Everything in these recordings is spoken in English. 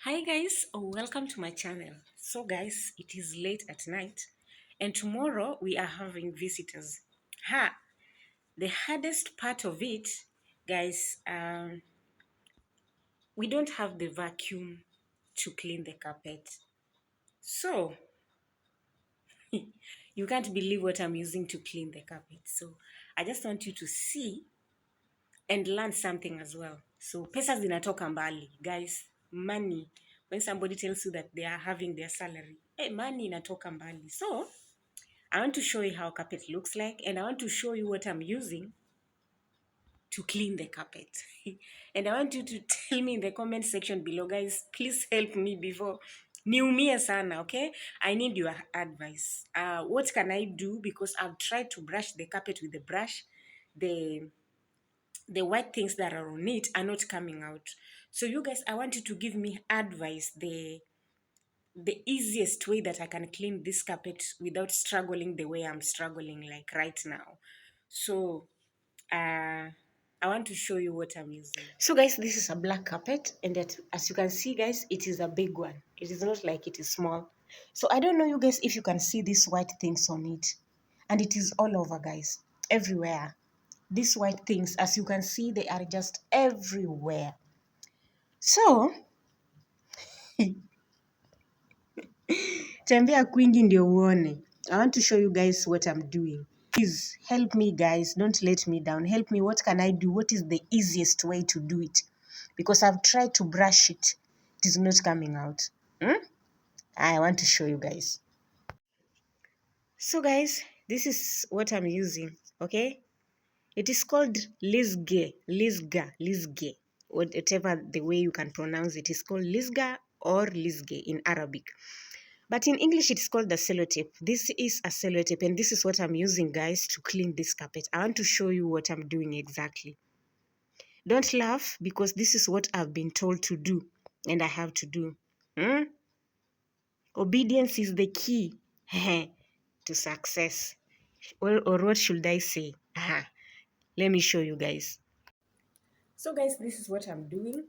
Hi guys, welcome to my channel. So guys, it is late at night and tomorrow we are having visitors. The hardest part of it, guys, we don't have the vacuum to clean the carpet. So you can't believe what I'm using to clean the carpet. So I just want you to see and learn something as well. So pesa zinatoka mbali, guys. Money. When somebody tells you that they are having their salary, hey, money inatoka mbali. So I want to show you how carpet looks like, and I want to show you what I'm using to clean the carpet. And I want you to tell me in the comment section below, guys. Please help me before niumie sana, okay? I need your advice. What can I do? Because I've tried to brush the carpet with the brush. The white things that are on it are not coming out. So you guys, I want you to give me advice, the easiest way that I can clean this carpet without struggling the way I'm struggling like right now. So I want to show you what I'm using. So guys, this is a black carpet, and as you can see guys, it is a big one. It is not like it is small. So I don't know you guys if you can see these white things on it, and it is all over guys, everywhere. These white things, as you can see, they are just everywhere. So tembea kwingi ndio uone. I want to show you guys what I'm doing. Please help me guys, don't let me down. Help me, what can I do? What is the easiest way to do it? Because I've tried to brush it. It is not coming out. I want to show you guys. So guys, this is what I'm using, okay? It is called Lisga, whatever the way you can pronounce it. It's called Lisga or Lisge in Arabic. But in English, it's called the sellotape. This is a sellotape, and this is what I'm using, guys, to clean this carpet. I want to show you what I'm doing exactly. Don't laugh, because this is what I've been told to do, and I have to do. Obedience is the key to success. Or what should I say? Let me show you guys. So guys, this is what I'm doing.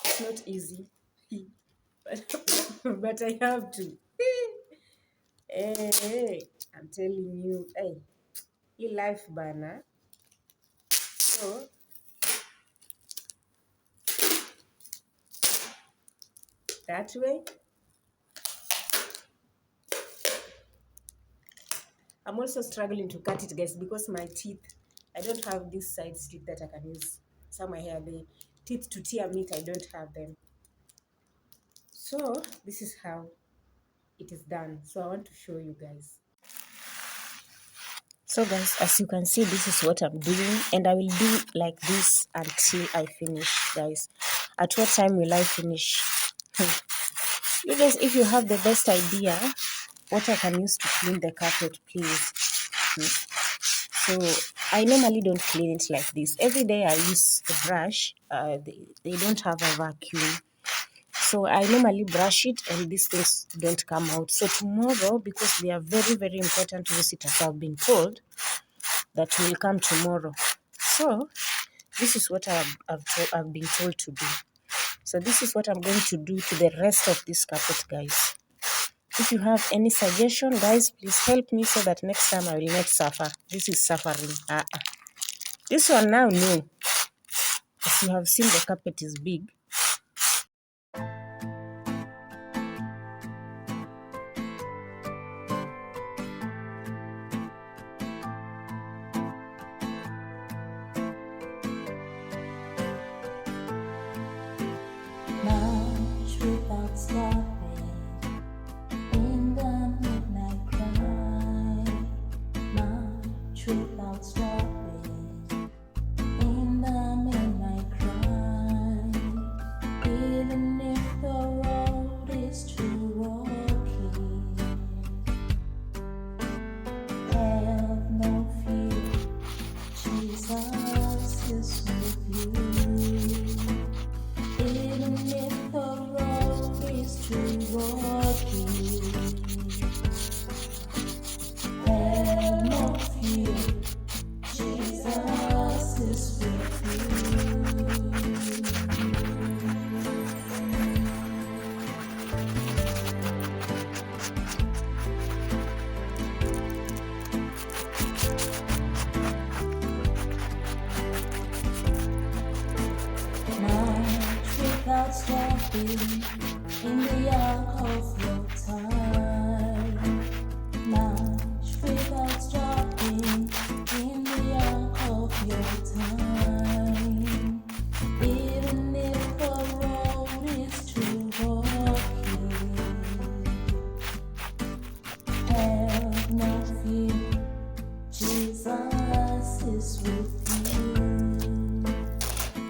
It's not easy, but I have to. Hey, I'm telling you, hey, life bana. So that way, I'm also struggling to cut it, guys, because my teeth, I don't have this side teeth that I can use. Somewhere here, the teeth to tear meat, I don't have them. So this is how it is done. So I want to show you guys. So guys, as you can see, this is what I'm doing, and I will do like this until I finish, guys. At what time will I finish? You guys, if you have the best idea what I can use to clean the carpet, please. So I normally don't clean it like this. Every day I use a brush. They don't have a vacuum. So I normally brush it, and these things don't come out. So tomorrow, because they are very, very important visitors, I've been told that will come tomorrow. So this is what I've been told to do. So this is what I'm going to do to the rest of this carpet, guys. If you have any suggestion, guys, please help me so that next time I will not suffer. This is suffering. This one now, no. As you have seen, the carpet is big. March without stopping in the midnight cry. March without stopping in the midnight cry. in the arc of your time. March without stopping in the arc of your time. Even if the road is too rocky, have no fear, Jesus is with you.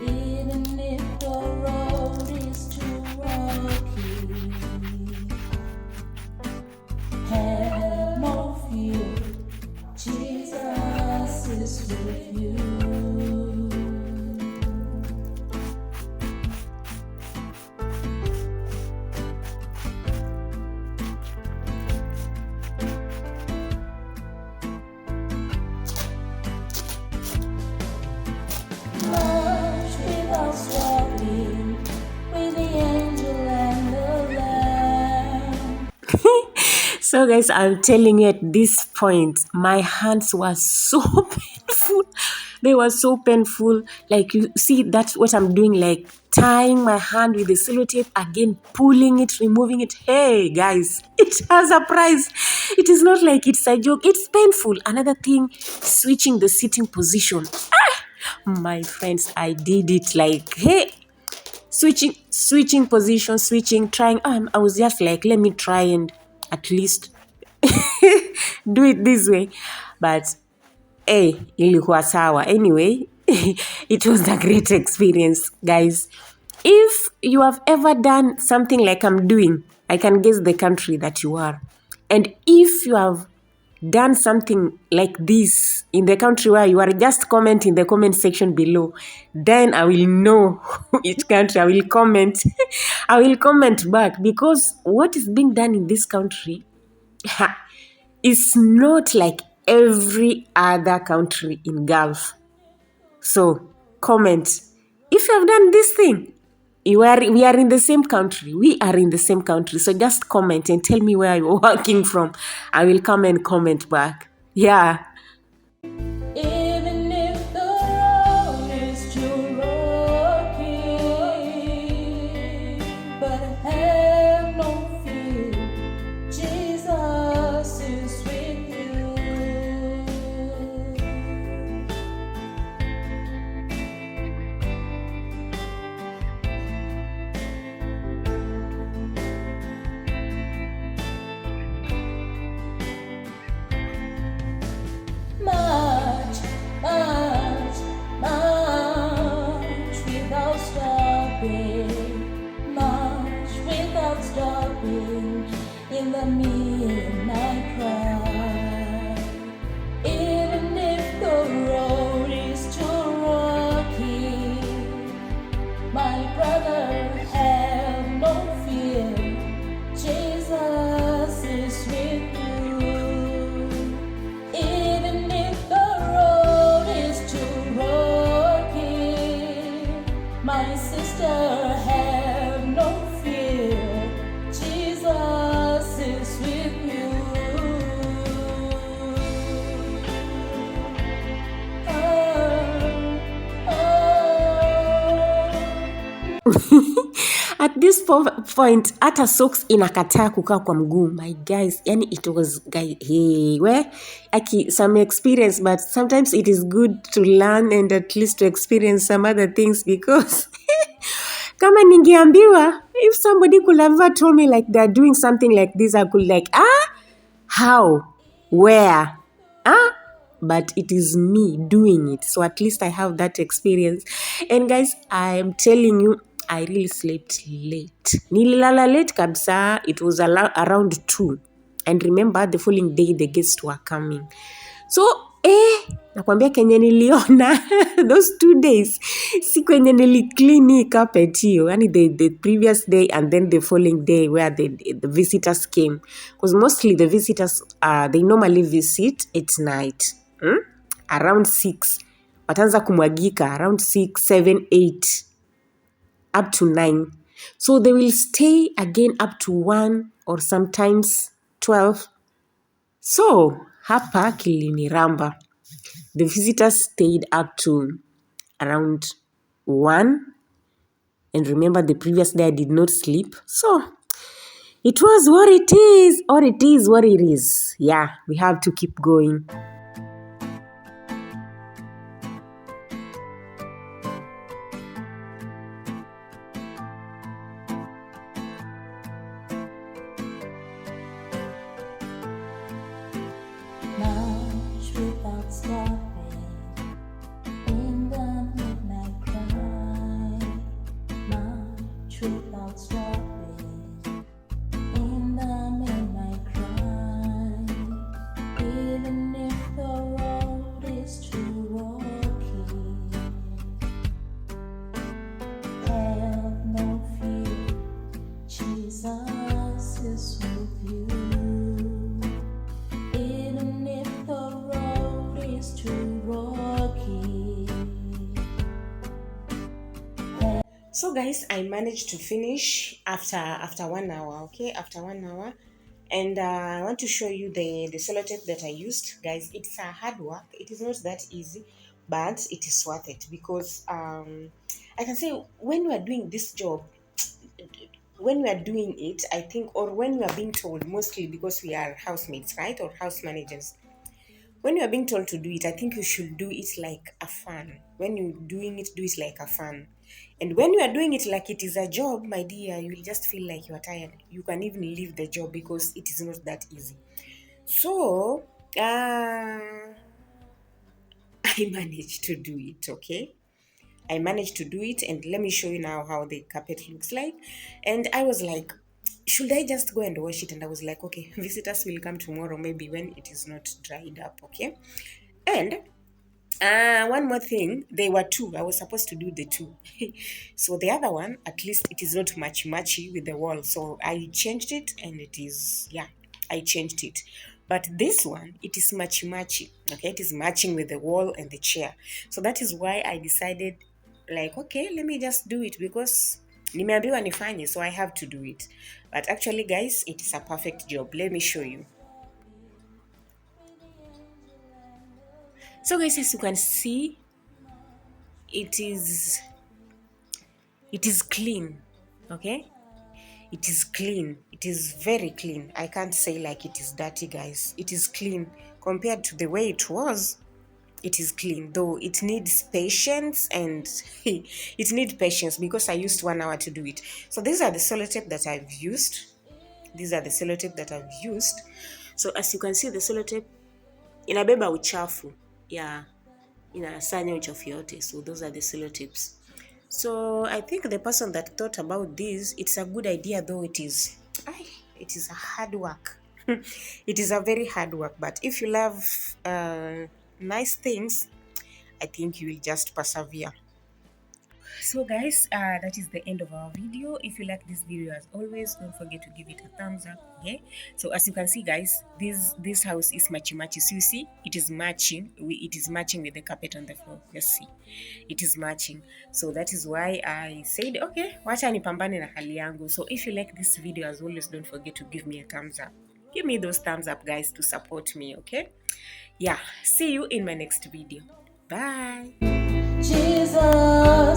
Even if the road is too rocky, have no fear, Jesus is with you. March without stopping with the angel and the lamb. So guys, I'm telling you at this point, my hands were so painful. They were so painful. Like you see, that's what I'm doing, like tying my hand with the sellotape, again pulling it, removing it. Hey guys, it has a price. It is not like it's a joke. It's painful. Another thing, switching the sitting position. My friends, I did it like, hey, switching position, trying. I was just like, let me try and at least do it this way. But hey, ilikuwa sawa. Anyway, it was a great experience, guys. If you have ever done something like I'm doing, I can guess the country that you are. And if you have done something like this in the country where you are, just comment in the comment section below. Then I will know which country. I will comment. I will comment back, because what is being done in this country is not like every other country in Gulf. So comment if you have done this thing. We are in the same country. We are in the same country. So just comment and tell me where you're working from. I will come and comment back. Yeah. Even if the road is too rocky, but have no fear, Jesus is with you. March, march, march without stopping. March without stopping in the midnight cry. Even if the road is too rocky, my brother, have no fear. Jesus is with you. Even if the road is too rocky, my sister, have no fear. Jesus is with you. At this point, hata socks inakataa kukaa kwa mguu. My guys, yani it was some experience, but sometimes it is good to learn and at least to experience some other things, because kama ningeambiwa, if somebody could have ever told me like they're doing something like this, I could like, how, where, but it is me doing it. So at least I have that experience. And guys, I am telling you, I really slept late. Nililala late kabisa. It was around 2. And remember, the following day, the guests were coming. So, nakwambia kenye niliona those 2 days, si kwenye clean hii carpet hiyo, yani the previous day and then the following day where the visitors came. Because mostly the visitors, they normally visit at night, around 6. Wataanza kumwagika around 6, 7, 8, up to 9. So they will stay again up to 1 or sometimes 12. So hapa kiliniramba. The visitors stayed up to around 1, And remember, the previous day I did not sleep. So it was what it is, or it is what it is. Yeah, we have to keep going. March without stopping in the midnight cry. March without stopping in the midnight cry. Even if the road is too rocky, have no fear, Jesus is with you. Even if the road is too rocky. So guys, I managed to finish after 1 hour. Okay, after 1 hour. And I want to show you the sellotape that I used. Guys, it's a hard work. It is not that easy, but it is worth it, because I can say when we are doing this job, when we are doing it, I think, or when we are being told, mostly because we are housemates, right, or house managers, when you are being told to do it, I think you should do it like a fun. When you're doing it, do it like a fun. And when you are doing it like it is a job, my dear, you will just feel like you are tired. You can even leave the job, because it is not that easy. So, I managed to do it, okay? I managed to do it, and let me show you now how the carpet looks like. And I was like, should I just go and wash it? And I was like, okay, visitors will come tomorrow, maybe when it is not dried up, okay? And one more thing, there were two. I was supposed to do the two. So the other one, at least it is not matchy with the wall. So I changed it, and it is, yeah, I changed it. But this one, it is matchy. Okay, it is matching with the wall and the chair. So that is why I decided, like, okay, let me just do it, because nimeambiwa nifanye, so I have to do it. But actually, guys, it is a perfect job. Let me show you. So guys, as you can see, it is clean. Okay, it is clean. It is very clean. I can't say like it is dirty, guys. It is clean compared to the way it was. It is clean, though it needs patience, and it needs patience, because I used 1 hour to do it. So these are the sellotape that I've used. So as you can see, the sellotape inabeba uchafu. Yeah, inasanya uchafu yote. So those are the sellotapes. So I think the person that thought about this, it's a good idea, though it is a hard work. It is a very hard work, but if you love nice things, I think you will just persevere. So guys, that is the end of our video. If you like this video, as always, don't forget to give it a thumbs up. Okay, so as you can see, guys, this house is matchy. So you see, it is matching. It is matching with the carpet on the floor. Let's see, it is matching. So that is why I said, okay, wacha nipambane na hali yangu. So if you like this video, as always, don't forget to give me a thumbs up. Give me those thumbs up, guys, to support me. Okay, yeah, see you in my next video. Bye. Jesus.